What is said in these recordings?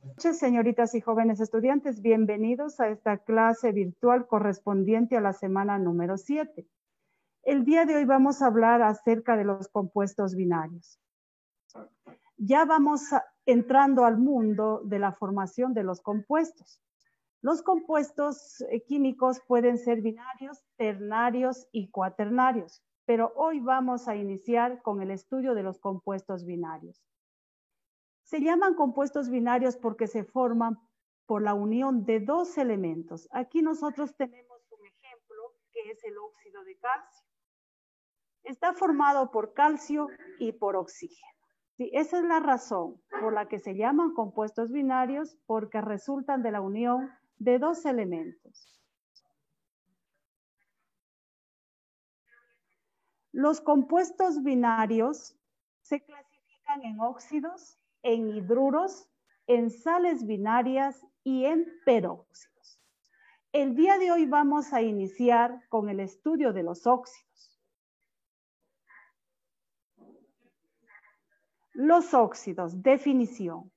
Muchas señoritas y jóvenes estudiantes, bienvenidos a esta clase virtual correspondiente a la semana número 7. El día de hoy vamos a hablar acerca de los compuestos binarios. Ya vamos entrando al mundo de la formación de los compuestos. Los compuestos químicos pueden ser binarios, ternarios y cuaternarios, pero hoy vamos a iniciar con el estudio de los compuestos binarios. Se llaman compuestos binarios porque se forman por la unión de dos elementos. Aquí nosotros tenemos un ejemplo que es el óxido de calcio. Está formado por calcio y por oxígeno. Sí, esa es la razón por la que se llaman compuestos binarios, porque resultan de la unión de dos elementos. Los compuestos binarios se clasifican en óxidos, en hidruros, en sales binarias y en peróxidos. El día de hoy vamos a iniciar con el estudio de los óxidos. Los óxidos, definición.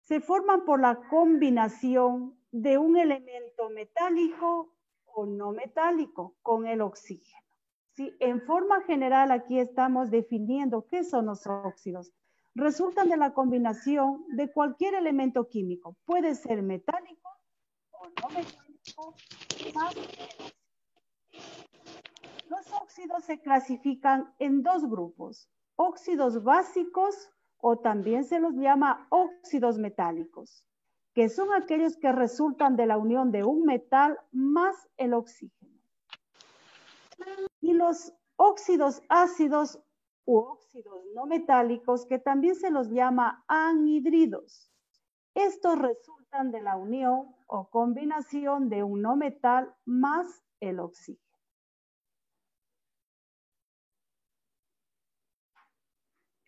Se forman por la combinación de un elemento metálico o no metálico con el oxígeno. ¿Sí? En forma general aquí estamos definiendo qué son los óxidos. Resultan de la combinación de cualquier elemento químico. Puede ser metálico o no metálico, más el óxido. Los óxidos se clasifican en dos grupos: óxidos básicos, o también se los llama óxidos metálicos, que son aquellos que resultan de la unión de un metal más el oxígeno. Y los óxidos ácidos u óxidos no metálicos, que también se los llama anhidridos. Estos resultan de la unión o combinación de un no metal más el oxígeno.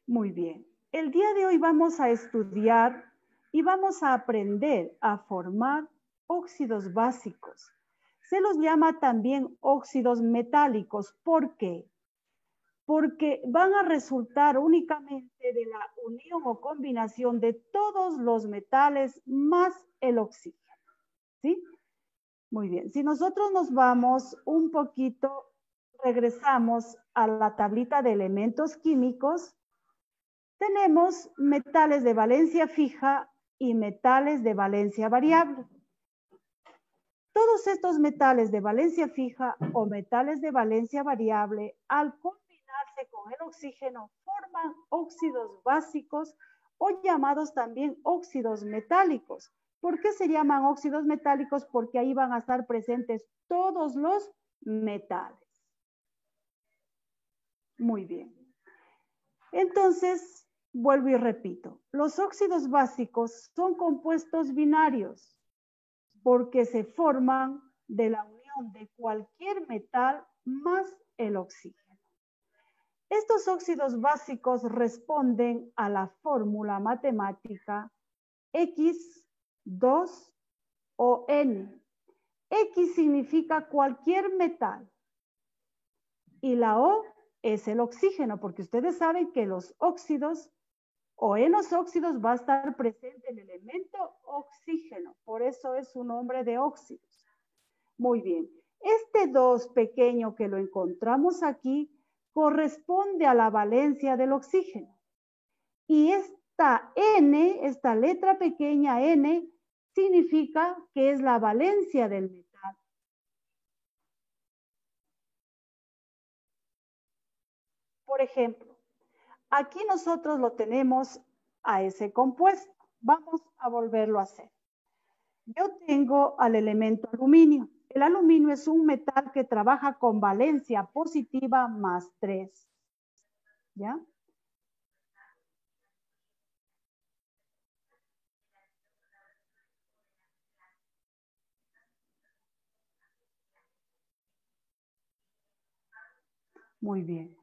Muy bien. El día de hoy vamos a estudiar y vamos a aprender a formar óxidos básicos. Se los llama también óxidos metálicos. ¿Por qué? Porque van a resultar únicamente de la unión o combinación de todos los metales más el oxígeno. ¿Sí? Muy bien. Si nosotros nos vamos un poquito, regresamos a la tablita de elementos químicos, tenemos metales de valencia fija y metales de valencia variable. Todos estos metales de valencia fija o metales de valencia variable, al combinarse con el oxígeno, forman óxidos básicos o llamados también óxidos metálicos. ¿Por qué se llaman óxidos metálicos? Porque ahí van a estar presentes todos los metales. Muy bien. Entonces, vuelvo y repito, los óxidos básicos son compuestos binarios porque se forman de la unión de cualquier metal más el oxígeno. Estos óxidos básicos responden a la fórmula matemática X2 o N. X significa cualquier metal y la O es el oxígeno, porque ustedes saben que los óxidos o en los óxidos va a estar presente el elemento oxígeno, por eso es su nombre de óxidos. Muy bien, este 2 pequeño que lo encontramos aquí corresponde a la valencia del oxígeno. Y esta N, esta letra pequeña N, significa que es la valencia del metal. Por ejemplo, aquí nosotros lo tenemos a ese compuesto. Vamos a volverlo a hacer. Yo tengo al elemento aluminio. El aluminio es un metal que trabaja con valencia positiva más 3. ¿Ya? Muy bien.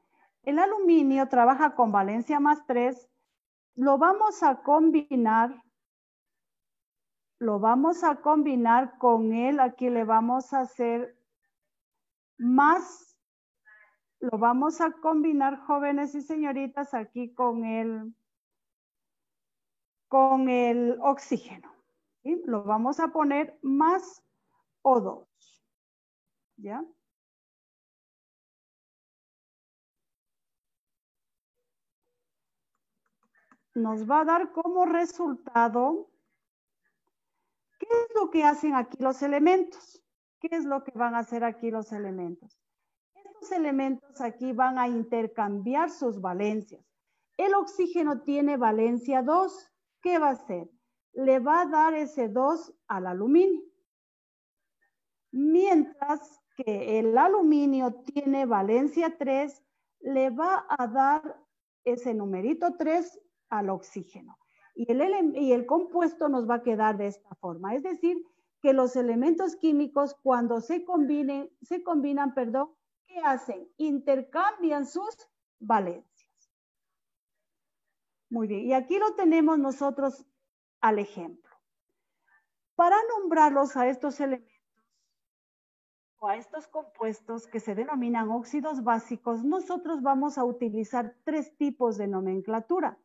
El aluminio trabaja con valencia más 3. Lo vamos a combinar con él. Aquí le vamos a hacer más. Lo vamos a combinar, jóvenes y señoritas, aquí con el con el oxígeno. ¿Sí? Lo vamos a poner más O2. ¿Ya? Nos va a dar como resultado, ¿qué es lo que hacen aquí los elementos? ¿Qué es lo que van a hacer aquí los elementos? Estos elementos aquí van a intercambiar sus valencias. El oxígeno tiene valencia 2. ¿Qué va a hacer? Le va a dar ese 2 al aluminio. Mientras que el aluminio tiene valencia 3, le va a dar ese numerito 3 al oxígeno. Y el compuesto nos va a quedar de esta forma. Es decir, que los elementos químicos cuando se combinan, ¿qué hacen? Intercambian sus valencias. Muy bien, y aquí lo tenemos nosotros al ejemplo. Para nombrarlos a estos elementos, o a estos compuestos que se denominan óxidos básicos, nosotros vamos a utilizar 3 tipos de nomenclatura.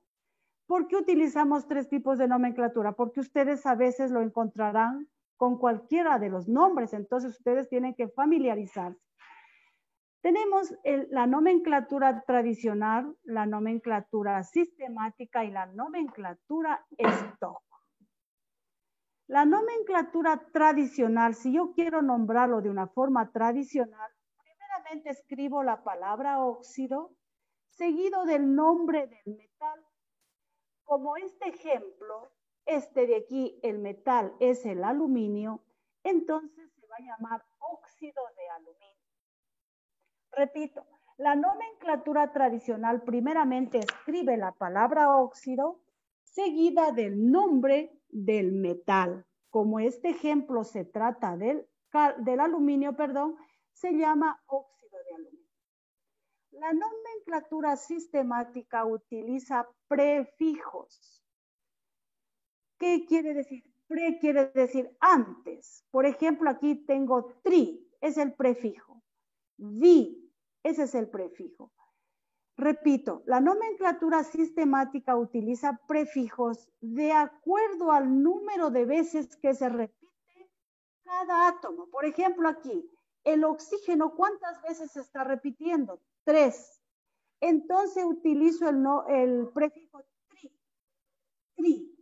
¿Por qué utilizamos 3 tipos de nomenclatura? Porque ustedes a veces lo encontrarán con cualquiera de los nombres, entonces ustedes tienen que familiarizarse. Tenemos la nomenclatura tradicional, la nomenclatura sistemática y la nomenclatura stock. La nomenclatura tradicional, si yo quiero nombrarlo de una forma tradicional, primeramente escribo la palabra óxido, seguido del nombre del metal. Como este ejemplo, este de aquí, el metal es el aluminio, entonces se va a llamar óxido de aluminio. Repito, la nomenclatura tradicional primeramente escribe la palabra óxido, seguida del nombre del metal. Como este ejemplo se trata del aluminio, se llama óxido de aluminio. La nomenclatura sistemática utiliza prefijos. ¿Qué quiere decir? Pre quiere decir antes. Por ejemplo, aquí tengo tri, es el prefijo. Vi, ese es el prefijo. Repito, la nomenclatura sistemática utiliza prefijos de acuerdo al número de veces que se repite cada átomo. Por ejemplo, aquí, el oxígeno, ¿cuántas veces se está repitiendo? 3. Entonces utilizo el prefijo tri,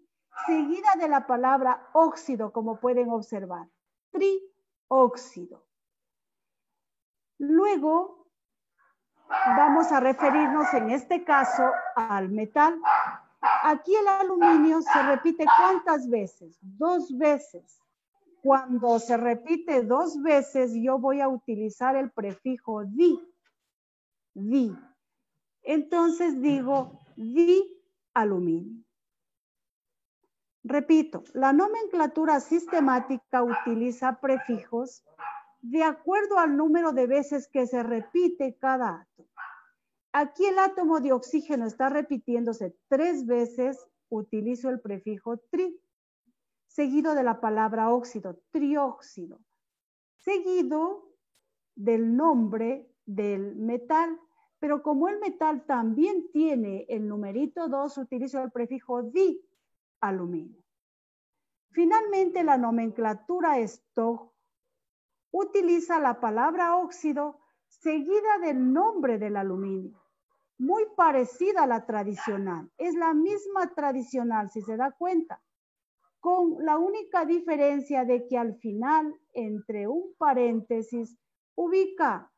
seguida de la palabra óxido, como pueden observar. Trióxido. Luego, vamos a referirnos en este caso al metal. Aquí el aluminio se repite ¿cuántas veces? 2 veces. Cuando se repite 2 veces, yo voy a utilizar el prefijo di. Di. Entonces digo dialuminio. Repito, la nomenclatura sistemática utiliza prefijos de acuerdo al número de veces que se repite cada átomo. Aquí el átomo de oxígeno está repitiéndose 3 veces, utilizo el prefijo tri, seguido de la palabra óxido, trióxido, seguido del nombre del metal. Pero como el metal también tiene el numerito 2, utilizo el prefijo dialuminio. Finalmente, la nomenclatura stock utiliza la palabra óxido seguida del nombre del aluminio. Muy parecida a la tradicional. Es la misma tradicional, si se da cuenta, con la única diferencia de que al final, entre un paréntesis, ubica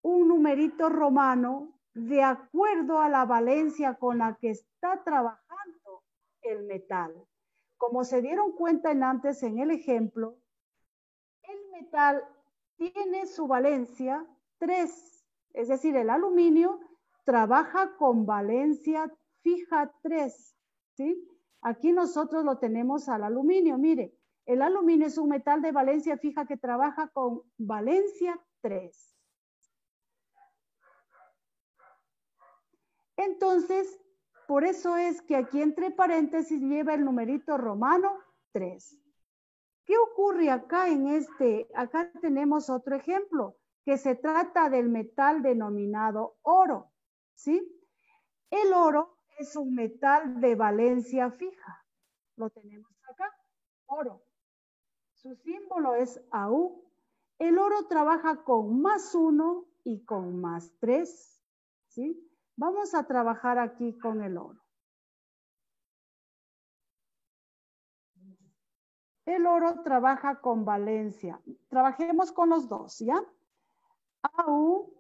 un numerito romano de acuerdo a la valencia con la que está trabajando el metal. Como se dieron cuenta antes en el ejemplo, el metal tiene su valencia 3, es decir, el aluminio trabaja con valencia fija 3, ¿sí? Aquí nosotros lo tenemos al aluminio, mire, el aluminio es un metal de valencia fija que trabaja con valencia 3. Entonces, por eso es que aquí entre paréntesis lleva el numerito romano 3. ¿Qué ocurre acá en este? Acá tenemos otro ejemplo, que se trata del metal denominado oro, ¿sí? El oro es un metal de valencia fija. Lo tenemos acá, oro. Su símbolo es AU. El oro trabaja con +1 y con +3, ¿sí? Vamos a trabajar aquí con el oro. El oro trabaja con valencia. Trabajemos con los dos, ¿ya? AU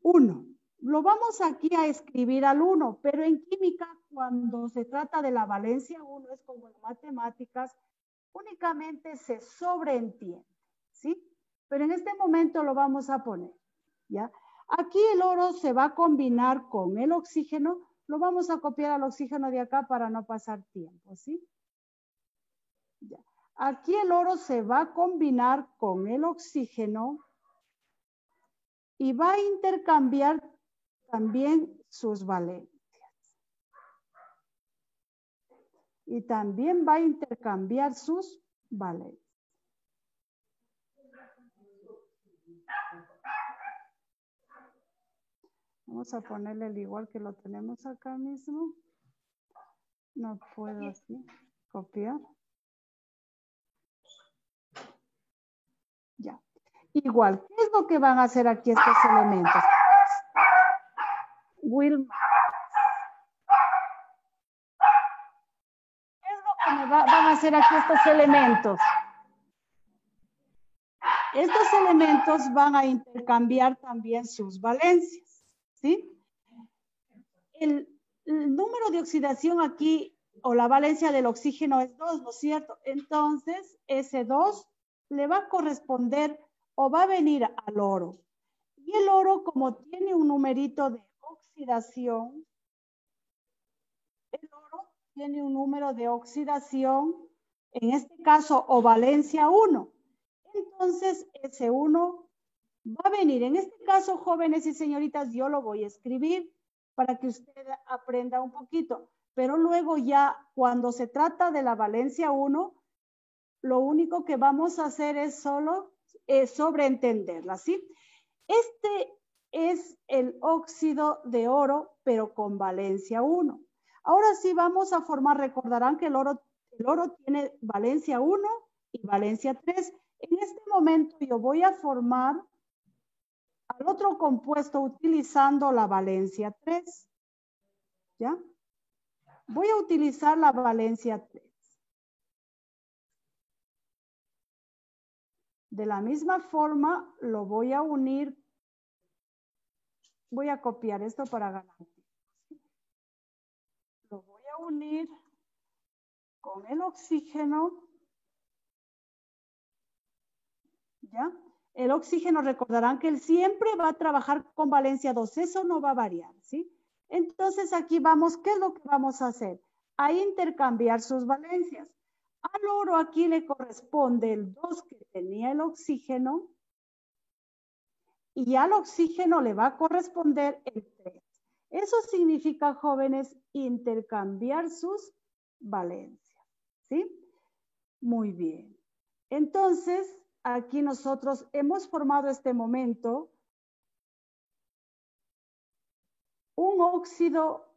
1. Lo vamos aquí a escribir al 1, pero en química, cuando se trata de la valencia 1, es como en matemáticas, únicamente se sobreentiende, ¿sí? Pero en este momento lo vamos a poner, ¿ya? Aquí el oro se va a combinar con el oxígeno, lo vamos a copiar al oxígeno de acá para no pasar tiempo, ¿sí? Ya. Aquí el oro se va a combinar con el oxígeno y va a intercambiar también sus valencias. Y también va a intercambiar sus valencias. Vamos a ponerle el igual que lo tenemos acá mismo. No puedo así copiar. Ya. Igual, ¿qué es lo que van a hacer aquí estos elementos? Wilma. ¿Qué es lo que van a hacer aquí estos elementos? Estos elementos van a intercambiar también sus valencias, ¿sí? El número de oxidación aquí, o la valencia del oxígeno es 2, ¿no es cierto? Entonces, ese 2 le va a corresponder o va a venir al oro. Y el oro, como tiene un numerito de oxidación, el oro tiene un número de oxidación, en este caso, o valencia 1. Entonces, ese 1 va a venir. En este caso, jóvenes y señoritas, yo lo voy a escribir para que usted aprenda un poquito. Pero luego ya, cuando se trata de la valencia 1, lo único que vamos a hacer es solo sobreentenderla, ¿sí? Este es el óxido de oro, pero con valencia 1. Ahora sí vamos a formar, recordarán que el oro tiene valencia 1 y valencia 3. En este momento yo voy a formar al otro compuesto utilizando la valencia 3. ¿Ya? Voy a utilizar la valencia 3. De la misma forma, lo voy a unir. Voy a copiar esto para ganar. Lo voy a unir con el oxígeno. ¿Ya? El oxígeno, recordarán que él siempre va a trabajar con valencia 2. Eso no va a variar, ¿sí? Entonces, aquí vamos, ¿qué es lo que vamos a hacer? A intercambiar sus valencias. Al oro aquí le corresponde el 2 que tenía el oxígeno y al oxígeno le va a corresponder el 3. Eso significa, jóvenes, intercambiar sus valencias, ¿sí? Muy bien. Entonces, aquí nosotros hemos formado este momento un óxido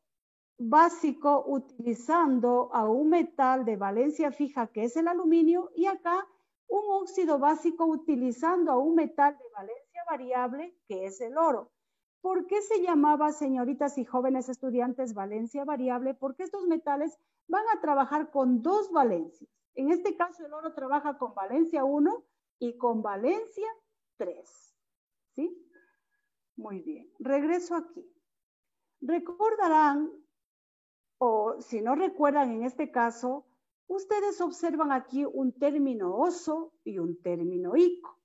básico utilizando a un metal de valencia fija que es el aluminio y acá un óxido básico utilizando a un metal de valencia variable que es el oro. ¿Por qué se llamaba, señoritas y jóvenes estudiantes, valencia variable? Porque estos metales van a trabajar con dos valencias. En este caso el oro trabaja con valencia 1 y con valencia 3. ¿Sí? Muy bien. Regreso aquí. Recordarán, o si no recuerdan en este caso, ustedes observan aquí un término oso y un término ico,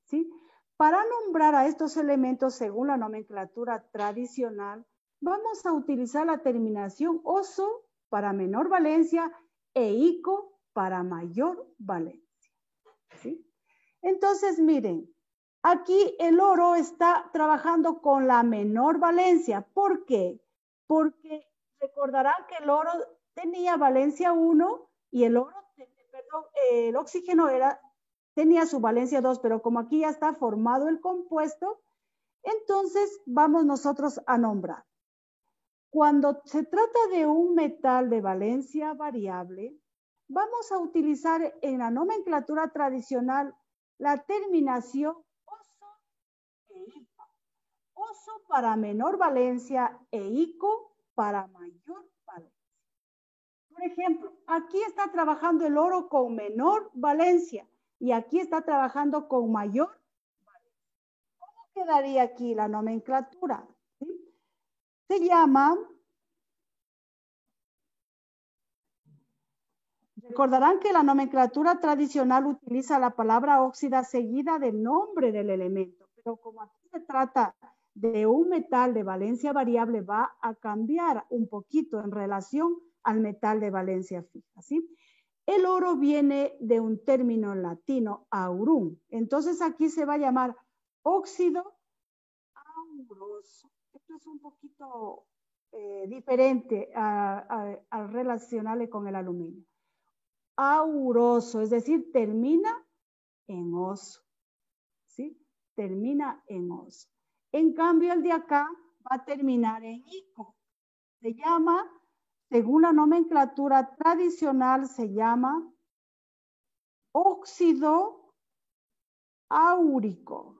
¿sí? Para nombrar a estos elementos según la nomenclatura tradicional, vamos a utilizar la terminación oso para menor valencia e ico para mayor valencia, ¿sí? Entonces, miren, aquí el oro está trabajando con la menor valencia. ¿Por qué? Porque recordarán que el oro tenía valencia 1 y el oxígeno tenía su valencia 2, pero como aquí ya está formado el compuesto, entonces vamos nosotros a nombrar. Cuando se trata de un metal de valencia variable, vamos a utilizar en la nomenclatura tradicional la terminación oso e ico. Oso para menor valencia e ico para mayor valencia. Por ejemplo, aquí está trabajando el oro con menor valencia y aquí está trabajando con mayor valencia. ¿Cómo quedaría aquí la nomenclatura? ¿Sí? Se llama, recordarán que la nomenclatura tradicional utiliza la palabra óxida seguida del nombre del elemento, pero como aquí se trata de un metal de valencia variable, va a cambiar un poquito en relación al metal de valencia fija, ¿sí? El oro viene de un término latino, aurum. Entonces aquí se va a llamar óxido auroso. Esto es un poquito diferente al relacionarle con el aluminio. Auroso, es decir, termina en oso, ¿sí? Termina en oso. En cambio, el de acá va a terminar en ico. Se llama, según la nomenclatura tradicional, se llama óxido áurico.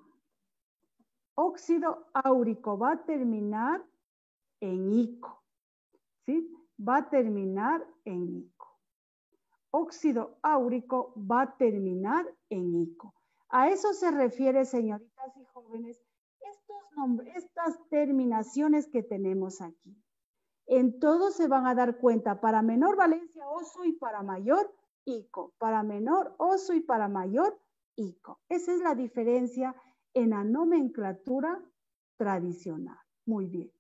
Óxido áurico va a terminar en ico, ¿sí? Va a terminar en ico. Óxido áurico va a terminar en ico. A eso se refiere, señoritas y jóvenes, estas terminaciones que tenemos aquí. En todo se van a dar cuenta, para menor valencia oso y para mayor ico. Para menor oso y para mayor ico. Esa es la diferencia en la nomenclatura tradicional. Muy bien.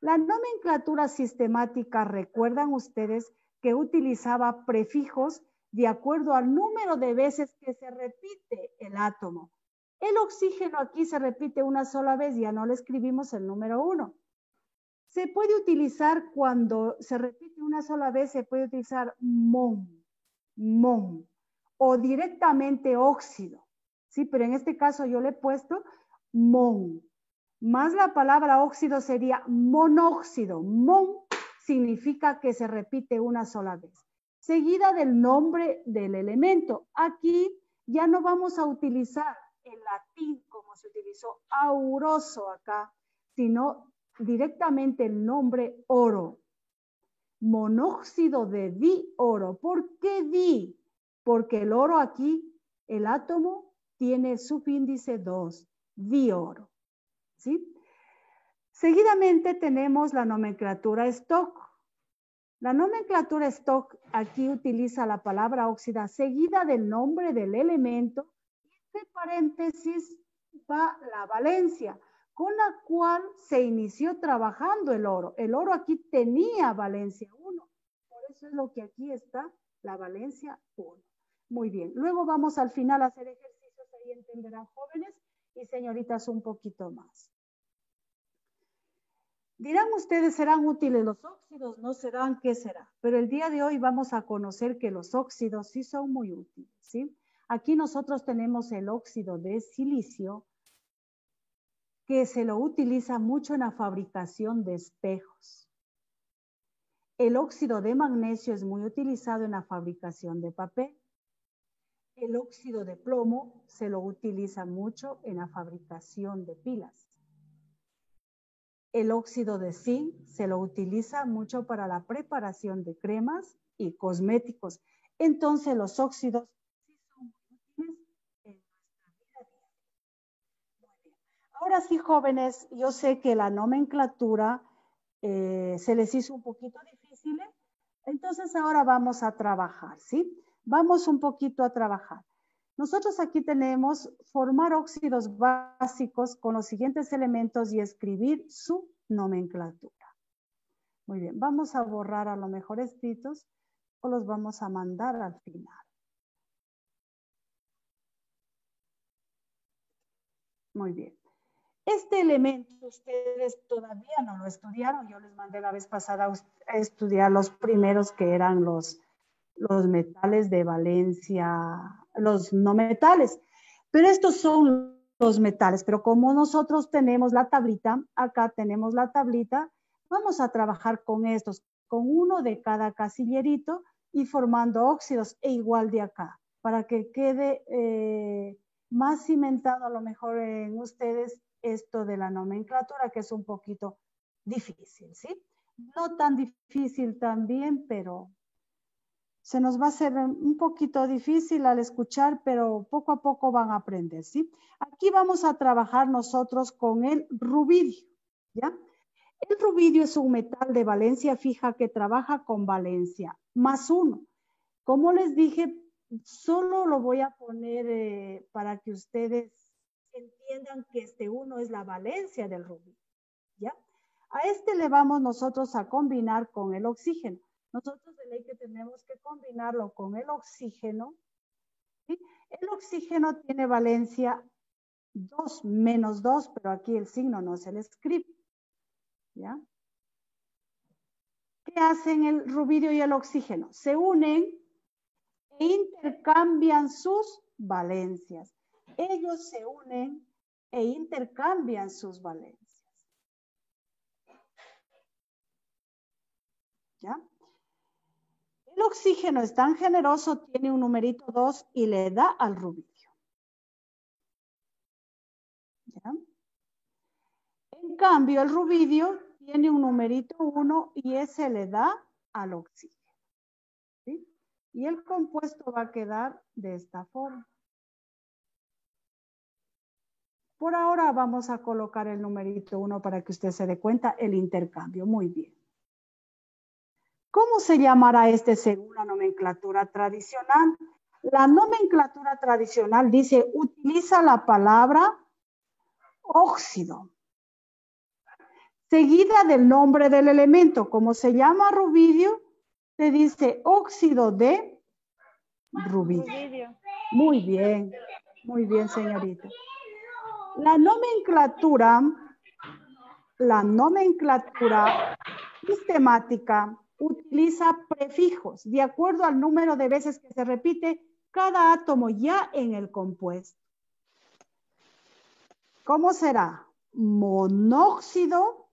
La nomenclatura sistemática, recuerdan ustedes que utilizaba prefijos de acuerdo al número de veces que se repite el átomo. El oxígeno aquí se repite una sola vez, ya no le escribimos el número 1. Se puede utilizar cuando se repite una sola vez, se puede utilizar mon, o directamente óxido, ¿sí? Pero en este caso yo le he puesto mon. Más la palabra óxido sería monóxido. Mon significa que se repite una sola vez, seguida del nombre del elemento. Aquí ya no vamos a utilizar el latín como se utilizó auroso acá, sino directamente el nombre oro. Monóxido de dioro. ¿Por qué di? Porque el oro aquí, el átomo, tiene subíndice 2, dioro. ¿Sí? Seguidamente tenemos la nomenclatura Stock. La nomenclatura Stock aquí utiliza la palabra óxida seguida del nombre del elemento y entre paréntesis va la valencia, con la cual se inició trabajando el oro. El oro aquí tenía valencia 1, por eso es lo que aquí está, la valencia 1. Muy bien, luego vamos al final a hacer ejercicios, ahí entenderán jóvenes y señoritas un poquito más. Dirán ustedes, ¿serán útiles los óxidos? ¿No serán? ¿Qué será? Pero el día de hoy vamos a conocer que los óxidos sí son muy útiles, ¿sí? Aquí nosotros tenemos el óxido de silicio, que se lo utiliza mucho en la fabricación de espejos. El óxido de magnesio es muy utilizado en la fabricación de papel. El óxido de plomo se lo utiliza mucho en la fabricación de pilas. El óxido de zinc se lo utiliza mucho para la preparación de cremas y cosméticos. Entonces los óxidos sí son muy útiles en nuestra vida diaria. Muy bien. Ahora sí, jóvenes, yo sé que la nomenclatura se les hizo un poquito difícil, entonces ahora vamos a trabajar, ¿sí? Vamos un poquito a trabajar. Nosotros aquí tenemos formar óxidos básicos con los siguientes elementos y escribir su nomenclatura. Muy bien, vamos a borrar a lo mejor escritos o los vamos a mandar al final. Muy bien. Este elemento ustedes todavía no lo estudiaron. Yo les mandé la vez pasada a estudiar los primeros que eran los metales de valencia, los no metales. Pero estos son los metales. Pero como nosotros tenemos la tablita, acá tenemos la tablita, Vamos a trabajar con estos, con uno de cada casillerito y formando óxidos e igual de acá, para que quede más cimentado a lo mejor en ustedes esto de la nomenclatura, que es un poquito difícil, ¿sí? No tan difícil también, pero se nos va a hacer un poquito difícil al escuchar, pero poco a poco van a aprender, ¿sí? Aquí vamos a trabajar nosotros con el rubidio, ¿ya? El rubidio es un metal de valencia fija que trabaja con valencia +1. Como les dije, solo lo voy a poner para que ustedes entiendan que este 1 es la valencia del rubidio, ¿ya? A este le vamos nosotros a combinar con el oxígeno. Nosotros de ley que tenemos que combinarlo con el oxígeno, ¿sí? El oxígeno tiene valencia 2, -2, pero aquí el signo no se le escribe, ¿ya? ¿Qué hacen el rubidio y el oxígeno? Se unen e intercambian sus valencias. Ellos se unen e intercambian sus valencias. ¿Ya? El oxígeno es tan generoso, tiene un numerito 2 y le da al rubidio. ¿Ya? En cambio, el rubidio tiene un numerito 1 y ese le da al oxígeno. ¿Sí? Y el compuesto va a quedar de esta forma. Por ahora vamos a colocar el numerito 1 para que usted se dé cuenta el intercambio. Muy bien. ¿Cómo se llamará este según la nomenclatura tradicional? La nomenclatura tradicional dice, utiliza la palabra óxido, seguida del nombre del elemento. Como se llama rubidio, se dice óxido de rubidio. Muy bien, señorita. La nomenclatura sistemática utiliza prefijos de acuerdo al número de veces que se repite cada átomo ya en el compuesto. ¿Cómo será? Monóxido.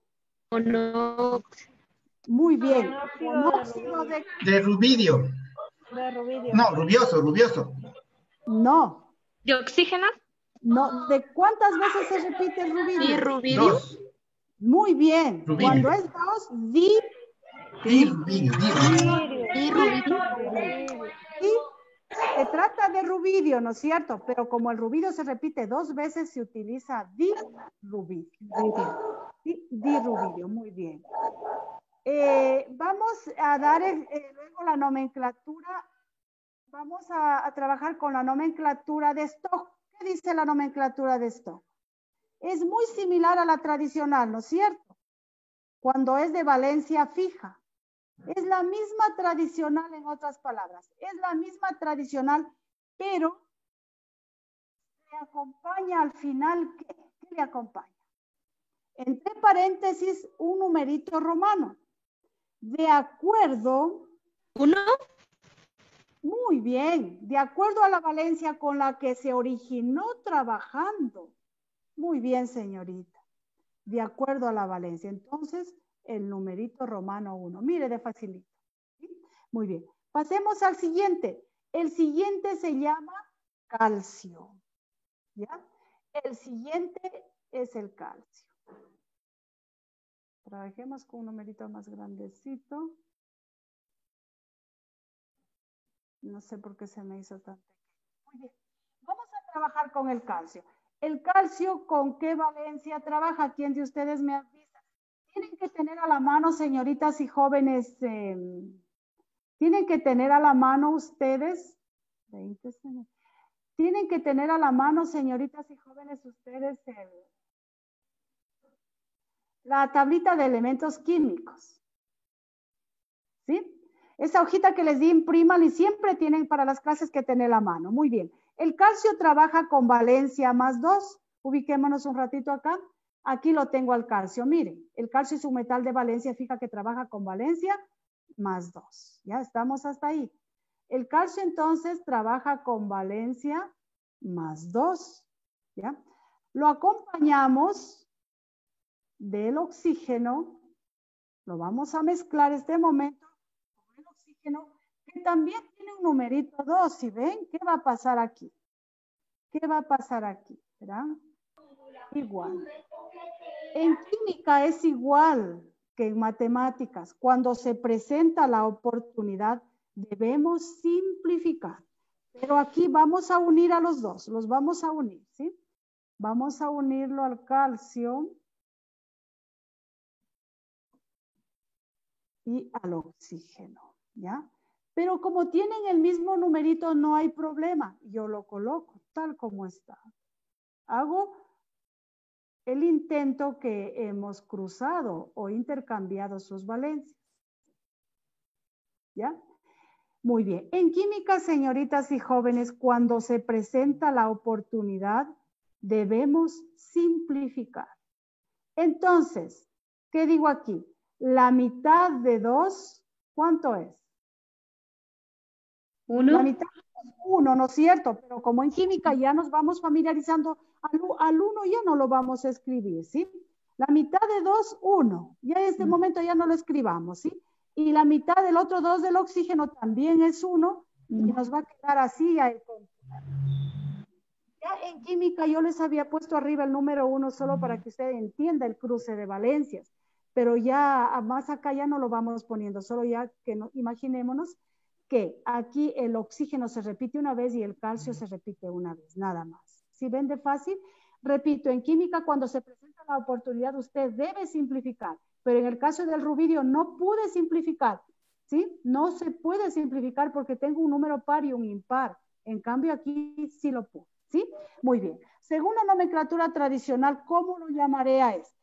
Muy bien. Monóxido de rubidio. No, rubioso. No. ¿De oxígeno? No. ¿De cuántas veces se repite el rubidio? ¿Y rubidio? 2. Muy bien. Rubidio. Cuando es 2, Rubidio. Y se trata de rubidio, ¿no es cierto? Pero como el rubidio se repite 2 veces, se utiliza dirubidio. Dirubidio, muy bien. Vamos a dar luego la nomenclatura. Vamos a trabajar con la nomenclatura de Stock. ¿Qué dice la nomenclatura de Stock? Es muy similar a la tradicional, ¿no es cierto? Cuando es de valencia fija. Es la misma tradicional en otras palabras. Es la misma tradicional, pero le acompaña al final, ¿qué le acompaña? Entre paréntesis, un numerito romano. De acuerdo. ¿1? Muy bien. De acuerdo a la valencia con la que se originó trabajando. Muy bien, señorita. De acuerdo a la valencia. Entonces, el numerito romano 1. Mire de facilito. ¿Sí? Muy bien. Pasemos al siguiente. El siguiente se llama calcio. ¿Ya? El siguiente es el calcio. Trabajemos con un numerito más grandecito. No sé por qué se me hizo tan pequeño. Muy bien. Vamos a trabajar con el calcio. ¿El calcio con qué valencia trabaja? ¿Quién de ustedes me avisa? Tienen que tener a la mano, señoritas y jóvenes, tienen que tener a la mano ustedes, 20 segundos. Tienen que tener a la mano, señoritas y jóvenes, ustedes la tablita de elementos químicos. ¿Sí? Esa hojita que les di, imprímanla y siempre tienen para las clases que tener a la mano. Muy bien. El calcio trabaja con valencia +2. Ubiquémonos un ratito acá. Aquí lo tengo al calcio. Miren, el calcio es un metal de valencia fija que trabaja con valencia +2. Ya estamos hasta ahí. El calcio entonces trabaja con valencia +2. ¿Ya? Lo acompañamos del oxígeno Lo vamos a mezclar este momento con el oxígeno, que también tiene un numerito 2. ¿Sí ven? ¿Qué va a pasar aquí? ¿Qué va a pasar aquí? ¿Verdad? Igual. En química es igual que en matemáticas. Cuando se presenta la oportunidad, debemos simplificar. Pero aquí vamos a unir a los dos. Los vamos a unir, ¿sí? Vamos a unirlo al calcio y al oxígeno, ¿ya? Pero como tienen el mismo numerito, no hay problema. Yo lo coloco tal como está. Hago el intento que hemos cruzado o intercambiado sus valencias. ¿Ya? Muy bien. En química, señoritas y jóvenes, cuando se presenta la oportunidad, debemos simplificar. Entonces, ¿qué digo aquí? La mitad de 2, ¿cuánto es? 1. La mitad es 1, ¿no es cierto? Pero como en química ya nos vamos familiarizando, al 1 ya no lo vamos a escribir, ¿sí? La mitad de 2, 1. Ya en este momento ya no lo escribamos, ¿sí? Y la mitad del otro 2 del oxígeno también es 1 y nos va a quedar así. Ya en química yo les había puesto arriba el número 1 solo para que usted entienda el cruce de valencias, pero ya más acá ya no lo vamos poniendo, solo ya que no, imaginémonos que aquí el oxígeno se repite una vez y el calcio se repite una vez, nada más. ¿Sí ven de fácil? Repito, en química cuando se presenta la oportunidad usted debe simplificar, pero en el caso del rubidio no pude simplificar, ¿sí? No se puede simplificar porque tengo un número par y un impar. En cambio aquí sí lo puedo, ¿sí? Muy bien. Según la nomenclatura tradicional, ¿cómo lo llamaré a este?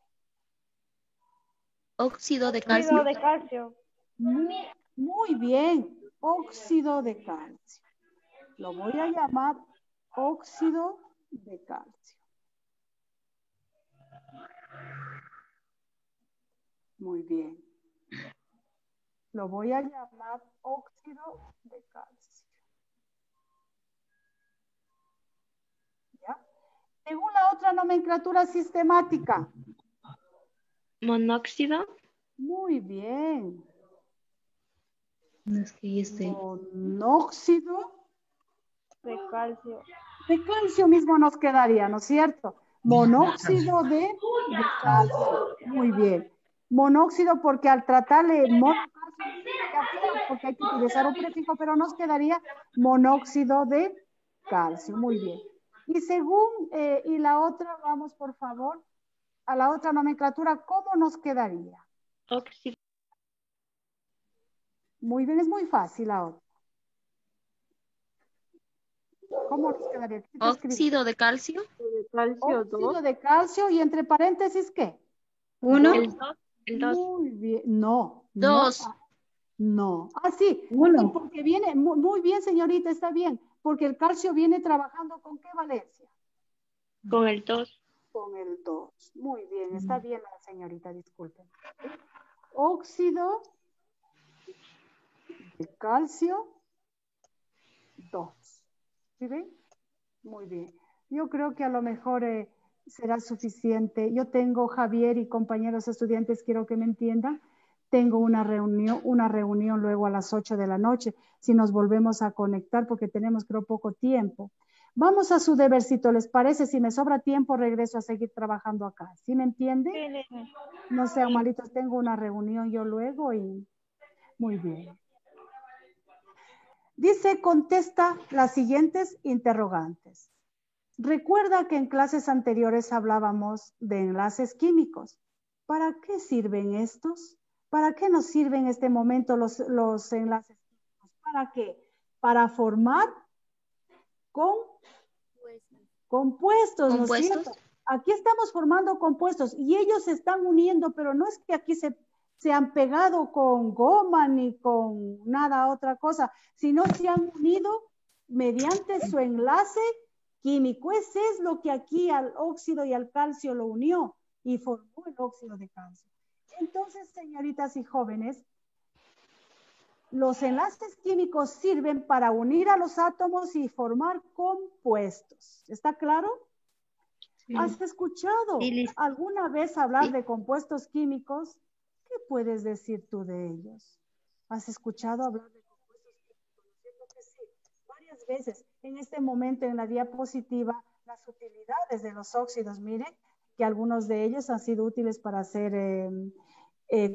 Óxido de calcio. Óxido de calcio. Muy bien, óxido de calcio. Lo voy a llamar óxido de calcio. Muy bien. Lo voy a llamar óxido de calcio. ¿Ya? Según la otra nomenclatura sistemática. Monóxido. Muy bien. Es que Monóxido De calcio. de calcio mismo nos quedaría, ¿no es cierto? Monóxido de calcio. Muy bien. Monóxido porque al tratarle monocalcio sería feo porque hay que utilizar un prefijo, pero nos quedaría monóxido de calcio. Muy bien. Y según, y la otra, vamos por favor, a la otra nomenclatura, ¿cómo nos quedaría? óxido. Muy bien, es muy fácil ahora. ¿Cómo nos quedaría? Óxido de calcio. Óxido de calcio y entre paréntesis, ¿qué? 1. El 2. Muy bien. No. 2. No. Ah, sí. Uno. Porque viene, muy bien, señorita, está bien. Porque el calcio viene trabajando ¿con qué valencia? Con el 2. Con el 2. Muy bien, está bien, señorita, disculpen. Óxido de calcio 2. ¿Sí ven? Muy bien. Yo creo que a lo mejor será suficiente. Yo tengo, Javier y compañeros estudiantes, quiero que me entiendan, tengo una reunión luego a las 8 de la noche, si nos volvemos a conectar, porque tenemos, creo, poco tiempo. Vamos a su debercito, ¿les parece? Si me sobra tiempo, regreso a seguir trabajando acá. ¿Sí me entienden? Sí. No sean malitos, tengo una reunión yo luego y muy bien. Dice, contesta las siguientes interrogantes. Recuerda que en clases anteriores hablábamos de enlaces químicos. ¿Para qué sirven estos? ¿Para qué nos sirven en este momento los enlaces químicos? ¿Para qué? Para formar compuestos, ¿no es cierto? Aquí estamos formando compuestos y ellos se están uniendo, pero no es que aquí se han pegado con goma ni con nada otra cosa, sino se han unido mediante su enlace químico. Ese es lo que aquí al óxido y al calcio lo unió y formó el óxido de calcio. Entonces, señoritas y jóvenes, los enlaces químicos sirven para unir a los átomos y formar compuestos. ¿Está claro? Sí. ¿Has escuchado alguna vez hablar de compuestos químicos? ¿Qué puedes decir tú de ellos? ¿Has escuchado hablar de compuestos químicos? Yo creo que sí, varias veces. En este momento en la diapositiva, las utilidades de los óxidos, miren, que algunos de ellos han sido útiles para hacer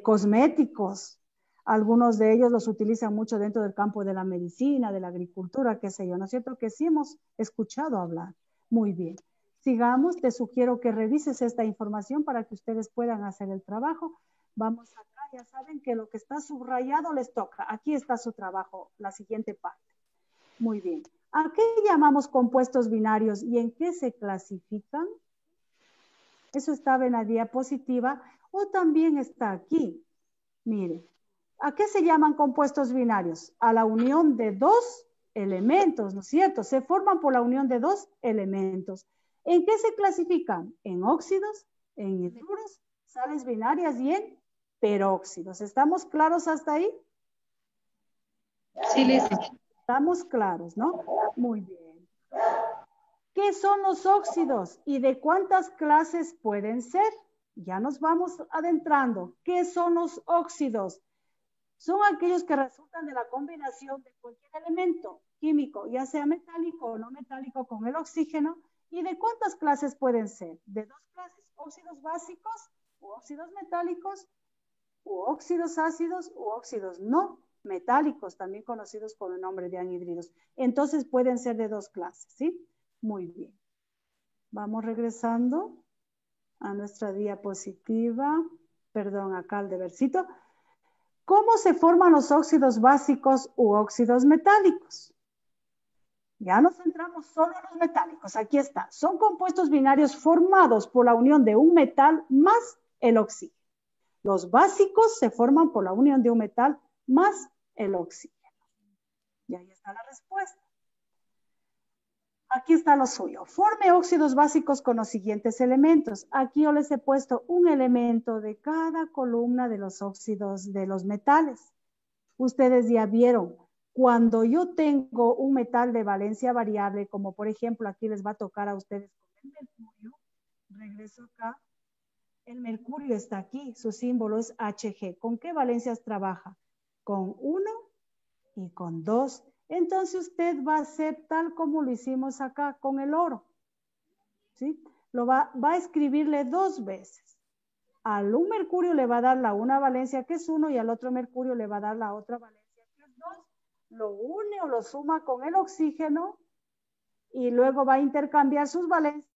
cosméticos. Algunos de ellos los utilizan mucho dentro del campo de la medicina, de la agricultura, qué sé yo, ¿no es cierto? Que sí hemos escuchado hablar. Muy bien. Sigamos, te sugiero que revises esta información para que ustedes puedan hacer el trabajo. Vamos acá, ya saben que lo que está subrayado les toca. Aquí está su trabajo, la siguiente parte. Muy bien. ¿A qué llamamos compuestos binarios y en qué se clasifican? Eso estaba en la diapositiva o también está aquí. Mire, ¿a qué se llaman compuestos binarios? A la unión de dos elementos, ¿no es cierto? Se forman por la unión de dos elementos. ¿En qué se clasifican? En óxidos, en hidruros, sales binarias y en peróxidos. ¿Estamos claros hasta ahí? Sí, Liz. Estamos claros, ¿no? Muy bien. ¿Qué son los óxidos y de cuántas clases pueden ser? Ya nos vamos adentrando. ¿Qué son los óxidos? Son aquellos que resultan de la combinación de cualquier elemento químico, ya sea metálico o no metálico, con el oxígeno. ¿Y de cuántas clases pueden ser? De dos clases, óxidos básicos, u óxidos metálicos, u óxidos ácidos, u óxidos no metálicos, también conocidos con el nombre de anhidridos. Entonces pueden ser de dos clases, ¿sí? Muy bien. Vamos regresando a nuestra diapositiva. Perdón, acá al debercito. ¿Cómo se forman los óxidos básicos u óxidos metálicos? Ya nos centramos solo en los metálicos. Aquí está. Son compuestos binarios formados por la unión de un metal más el oxígeno. Los básicos se forman por la unión de un metal más el oxígeno. Y ahí está la respuesta. Aquí está lo suyo. Forme óxidos básicos con los siguientes elementos. Aquí yo les he puesto un elemento de cada columna de los óxidos de los metales. Ustedes ya vieron, cuando yo tengo un metal de valencia variable, como por ejemplo aquí les va a tocar a ustedes con el mercurio, regreso acá, el mercurio está aquí, su símbolo es Hg. ¿Con qué valencias trabaja? Con 1 y con 2. Entonces usted va a hacer tal como lo hicimos acá con el oro. ¿Sí? Va a escribirle 2 veces. Al un mercurio le va a dar la una valencia que es 1 y al otro mercurio le va a dar la otra valencia que es 2. Lo une o lo suma con el oxígeno y luego va a intercambiar sus valencias